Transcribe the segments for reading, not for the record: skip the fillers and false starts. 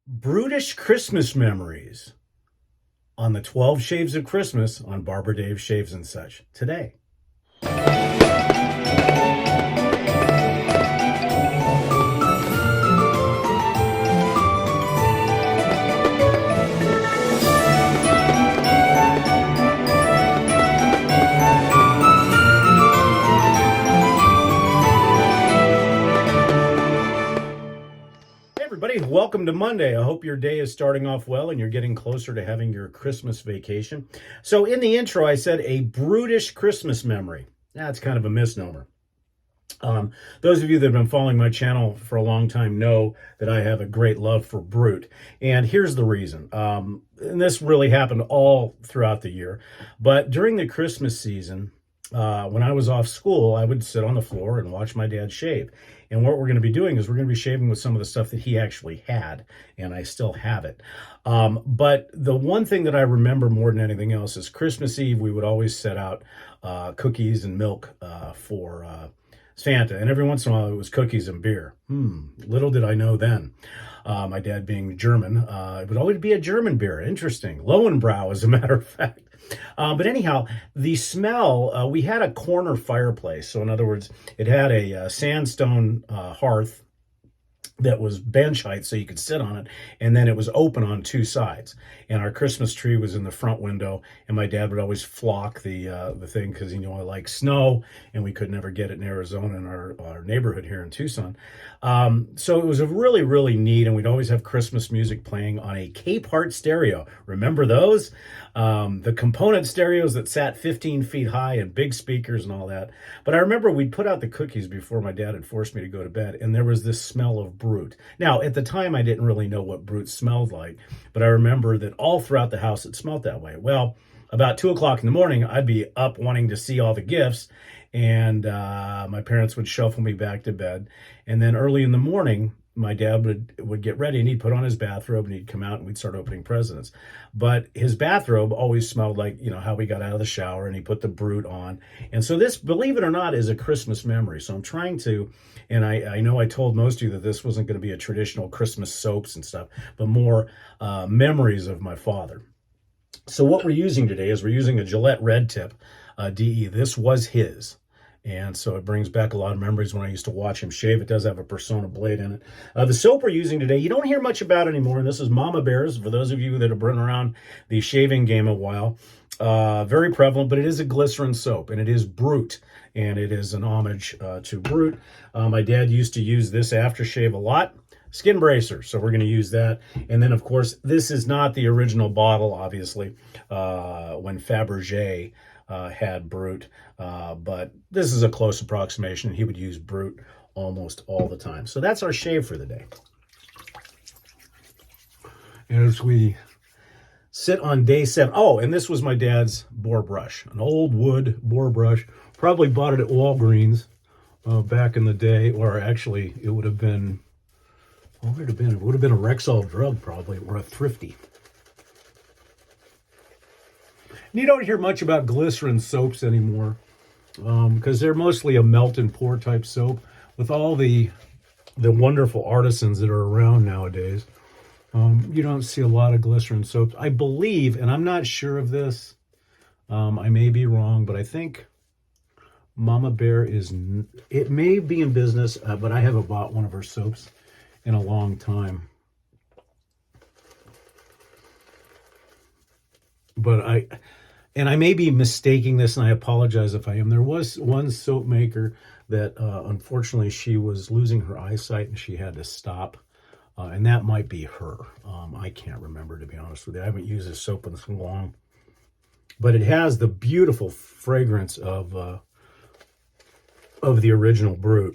Brutish Christmas memories on the 12 Shaves of Christmas on Barber Dave Shaves and Such today. Everybody, welcome to Monday. I hope your day is starting off well and you're getting closer to having your Christmas vacation. So in the intro, I said a brutish Christmas memory. That's kind of a misnomer. Those of you that have been following my channel for a long time know that I have a great love for Brut. And here's the reason. And this really happened all throughout the year. But during the Christmas season, when I was off school, I would sit on the floor and watch my dad shave. And what we're going to be doing is we're going to be shaving with some of the stuff that he actually had, and I still have it. But the one thing that I remember more than anything else is Christmas Eve, we would always set out cookies and milk for Santa. And every once in a while, it was cookies and beer. Little did I know then. My dad being German, it would always be a German beer. Interesting. Lowenbrau, as a matter of fact. But anyhow, the smell, we had a corner fireplace. So in other words, it had a sandstone hearth that was bench height so you could sit on it, and then it was open on two sides, and our Christmas tree was in the front window, and my dad would always flock the thing because I like snow, and we could never get it in Arizona in our neighborhood here in Tucson. So it was a really neat, and we'd always have Christmas music playing on a Cape Heart stereo. Remember those? The component stereos that sat 15 feet high and big speakers and all that. But I remember we'd put out the cookies before my dad had forced me to go to bed, and there was this smell of Brut. Now, at the time, I didn't really know what Brut smelled like, but I remember that all throughout the house it smelled that way. Well, about 2 o'clock in the morning, I'd be up wanting to see all the gifts, and my parents would shuffle me back to bed. And then early in the morning, my dad would get ready, and he'd put on his bathrobe, and he'd come out, and we'd start opening presents. But his bathrobe always smelled like, how we got out of the shower, and he put the Brut on. And so this, believe it or not, is a Christmas memory. So I'm trying to, and I know I told most of you that this wasn't going to be a traditional Christmas soaps and stuff, but more memories of my father. So what we're using today is we're using a Gillette Red Tip DE. This was his. And so it brings back a lot of memories when I used to watch him shave. It does have a Persona blade in it. The soap we're using today, you don't hear much about anymore. And this is Mama Bear's, for those of you that have been around the shaving game a while. Very prevalent, but it is a glycerin soap, and it is Brut. And it is an homage to Brut. My dad used to use this aftershave a lot. Skin bracer, so we're going to use that. And then, of course, this is not the original bottle, obviously, when Fabergé had Brut, but this is a close approximation. He would use Brut almost all the time. So that's our shave for the day. As we sit on day 7. Oh, and this was my dad's boar brush, an old wood boar brush. Probably bought it at Walgreens back in the day, or actually it would have been, what would it have been? It would have been a Rexall drug probably, or a Thrifty. And you don't hear much about glycerin soaps anymore because they're mostly a melt and pour type soap. With all the wonderful artisans that are around nowadays, you don't see a lot of glycerin soaps. I believe, and I'm not sure of this, I may be wrong, but I think Mama Bear it may be in business, but I haven't bought one of her soaps in a long time. But I may be mistaking this, and I apologize if I am. There was one soap maker that, unfortunately, she was losing her eyesight, and she had to stop. And that might be her. I can't remember, to be honest with you. I haven't used this soap in so long. But it has the beautiful fragrance of the original Brut.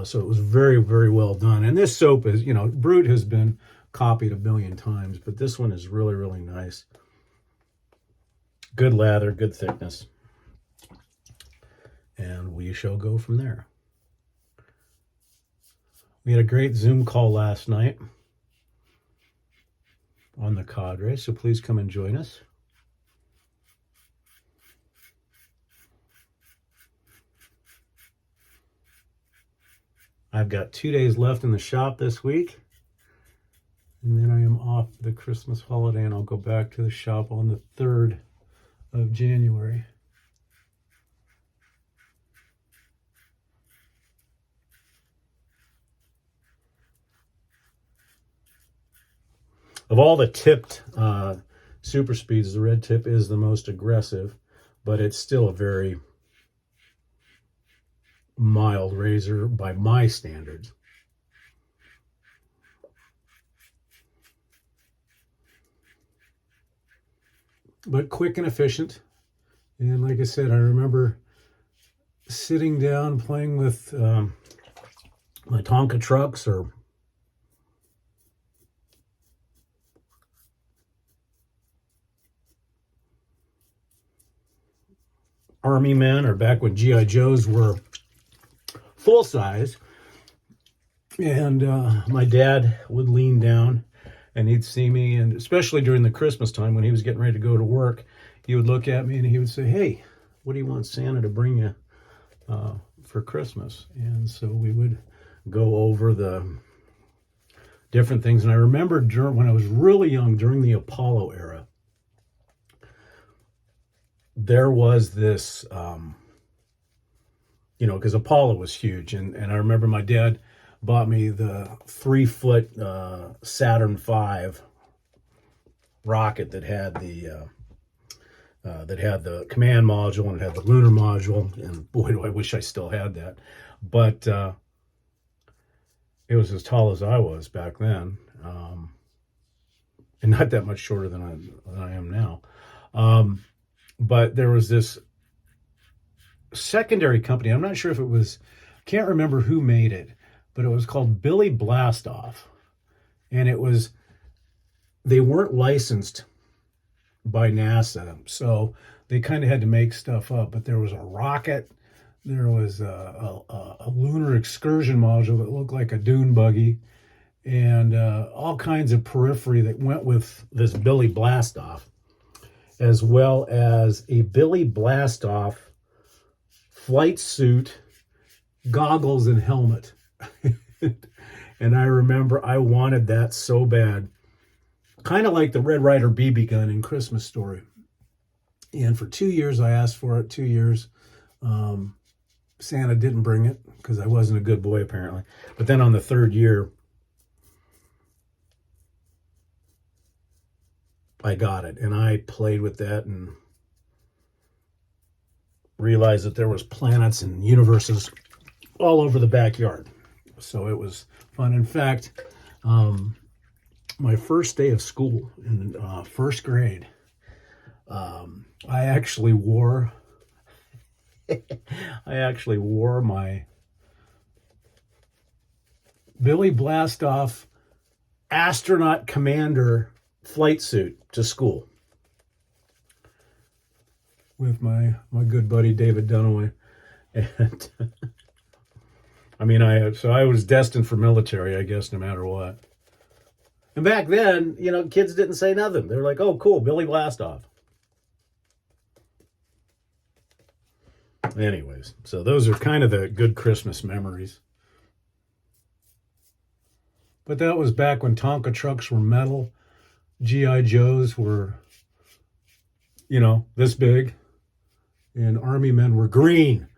So it was very well done. And this soap is, Brut has been copied a billion times, but this one is really nice. Good lather, good thickness. And we shall go from there. We had a great Zoom call last night on the cadre, so please come and join us. I've got 2 days left in the shop this week, and then I am I'm off the Christmas holiday, and I'll go back to the shop on the 3rd of January. Of all the tipped super speeds, the red tip is the most aggressive, but it's still a very mild razor by my standards. But quick and efficient. And like I said, I remember sitting down playing with my Tonka trucks or Army men, or back when G.I. Joes were full size. And my dad would lean down and he'd see me, and especially during the Christmas time when he was getting ready to go to work, he would look at me and he would say, "Hey, what do you want Santa to bring you for Christmas?" And so we would go over the different things. And I remember when I was really young, during the Apollo era, there was this, because Apollo was huge. And I remember my dad bought me the 3-foot Saturn V rocket that had the command module, and it had the lunar module. And boy, do I wish I still had that. But it was as tall as I was back then, and not that much shorter than I am now. But there was this secondary company. I'm not sure if it was, can't remember who made it, but it was called Billy Blastoff. And they weren't licensed by NASA. So they kind of had to make stuff up. But there was a rocket, there was a lunar excursion module that looked like a dune buggy, and all kinds of periphery that went with this Billy Blastoff, as well as a Billy Blastoff flight suit, goggles, and helmet. And I remember I wanted that so bad. Kind of like the Red Ryder BB gun in Christmas Story. And for 2 years I asked for it, 2 years. Santa didn't bring it because I wasn't a good boy, apparently. But then on the 3rd year, I got it, and I played with that and realized that there was planets and universes all over the backyard. So it was fun. In fact, my first day of school in 1st grade, I actually wore my Billy Blastoff astronaut commander flight suit to school with my good buddy David Dunaway. And I was destined for military, I guess, no matter what. And back then, kids didn't say nothing. They were like, "Oh, cool, Billy Blastoff." Anyways, so those are kind of the good Christmas memories. But that was back when Tonka trucks were metal. G.I. Joes were, this big. And Army men were green.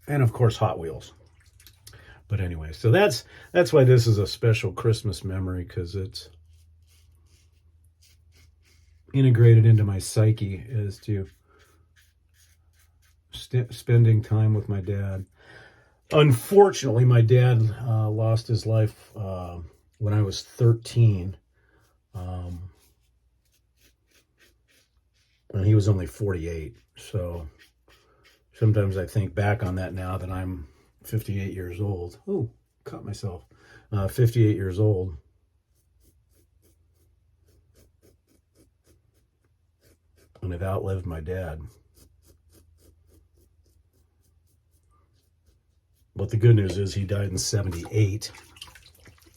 And of course, Hot Wheels. But anyway, so that's why this is a special Christmas memory, because it's integrated into my psyche as to spending time with my dad. Unfortunately, my dad lost his life when I was 13. And he was only 48. So sometimes I think back on that now that I'm 58 years old. Oh, caught myself. 58 years old. And I've outlived my dad. But the good news is he died in 78.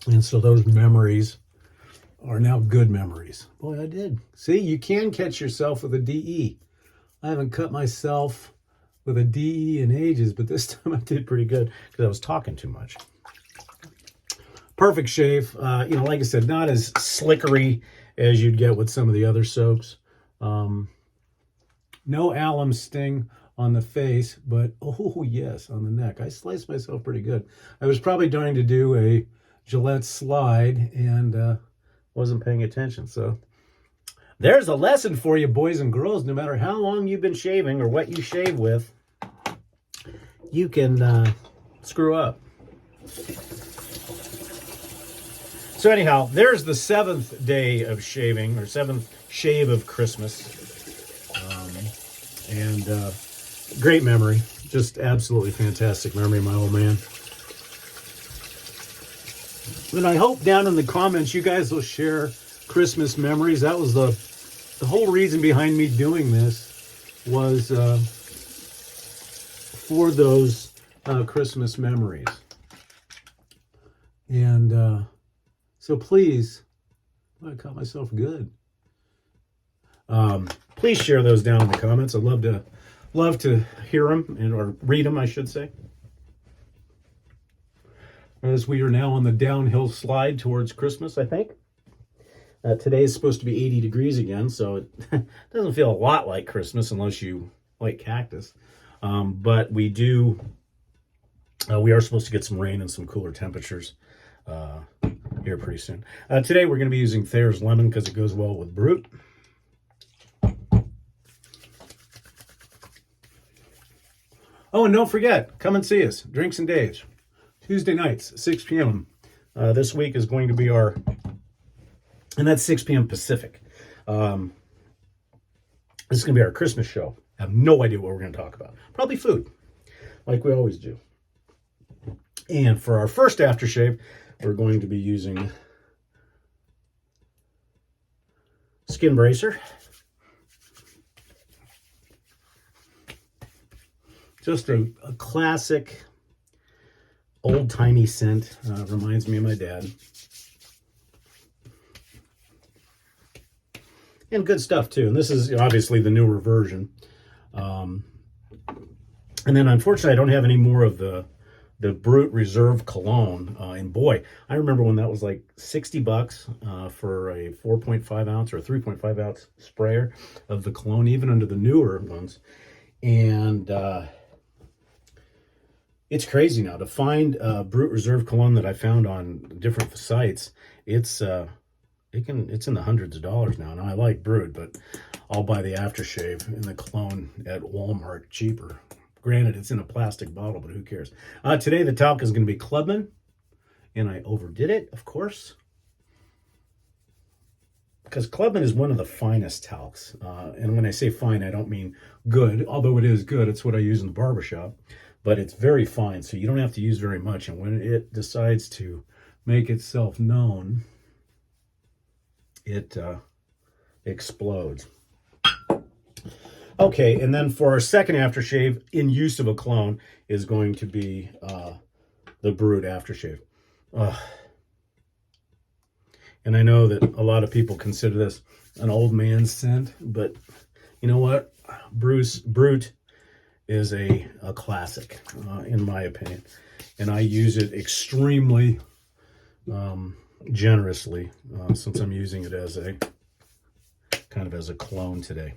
And so those memories are now good memories. Boy, I did. See, you can catch yourself with a DE. I haven't cut myself with a DE in ages, but this time I did pretty good because I was talking too much. perfect shave. Like I said, not as slickery as you'd get with some of the other soaps. No alum sting on the face, but oh yes, on the neck. I sliced myself pretty good. I was probably trying to do a Gillette slide and wasn't paying attention. So there's a lesson for you, boys and girls. No matter how long you've been shaving or what you shave with, you can screw up. So anyhow, there's the 7th day of shaving, or 7th shave of Christmas. Great memory. Just absolutely fantastic memory, my old man. And I hope down in the comments you guys will share Christmas memories. That was the whole reason behind me doing this, was for those Christmas memories. And so please, I caught myself good. Please share those down in the comments. I'd love to hear them, or read them, I should say. As we are now on the downhill slide towards Christmas, I think. Today is supposed to be 80 degrees again, so it doesn't feel a lot like Christmas unless you like cactus. But we are supposed to get some rain and some cooler temperatures here pretty soon. Today we're going to be using Thayer's Lemon because it goes well with Brut. Oh, and don't forget, come and see us. Drinks and Days. Tuesday nights, 6 p.m. This week is going to be and that's 6 p.m. Pacific. This is going to be our Christmas show. I have no idea what we're going to talk about. Probably food, like we always do. And for our first aftershave, we're going to be using Skin Bracer. Just a classic, old-timey scent. Reminds me of my dad. And good stuff, too. And this is obviously the newer version. And then, unfortunately, I don't have any more of the Brut Reserve Cologne. And boy, I remember when that was like $60 for a 4.5 ounce or a 3.5 ounce sprayer of the cologne, even under the newer ones. And it's crazy now to find Brut Reserve Cologne that I found on different sites. It's in the hundreds of dollars now. Now I like Brut, but I'll buy the aftershave and the cologne at Walmart cheaper. Granted, it's in a plastic bottle, but who cares? Today the talc is going to be Clubman, and I overdid it, of course, because Clubman is one of the finest talcs. And when I say fine, I don't mean good, although it is good. It's what I use in the barbershop, but it's very fine, so you don't have to use very much. And when it decides to make itself known, it explodes. Okay, and then for our second aftershave, in use of a cologne, is going to be the Brut aftershave. And I know that a lot of people consider this an old man's scent, but you know what? Brut is a classic, in my opinion. And I use it extremely generously, since I'm using it as a kind of as a cologne today.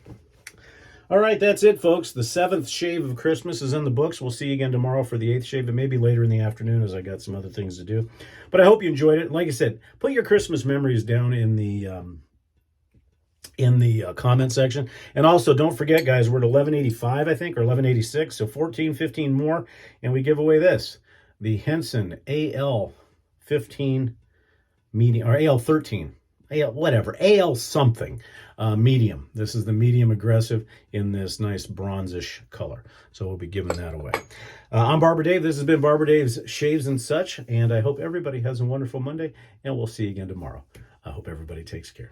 All right, that's it, folks. The 7th shave of Christmas is in the books. We'll see you again tomorrow for the 8th shave, and maybe later in the afternoon as I got some other things to do. But I hope you enjoyed it. Like I said, put your Christmas memories down in the comment section. And also, don't forget, guys, we're at 1185, I think, or 1186, so 15 more, and we give away this, the Henson AL15 medium, or AL13. AL something, medium. This is the medium aggressive in this nice bronzish color. So we'll be giving that away. I'm Barber Dave. This has been Barber Dave's Shaves and Such, and I hope everybody has a wonderful Monday, and we'll see you again tomorrow. I hope everybody takes care.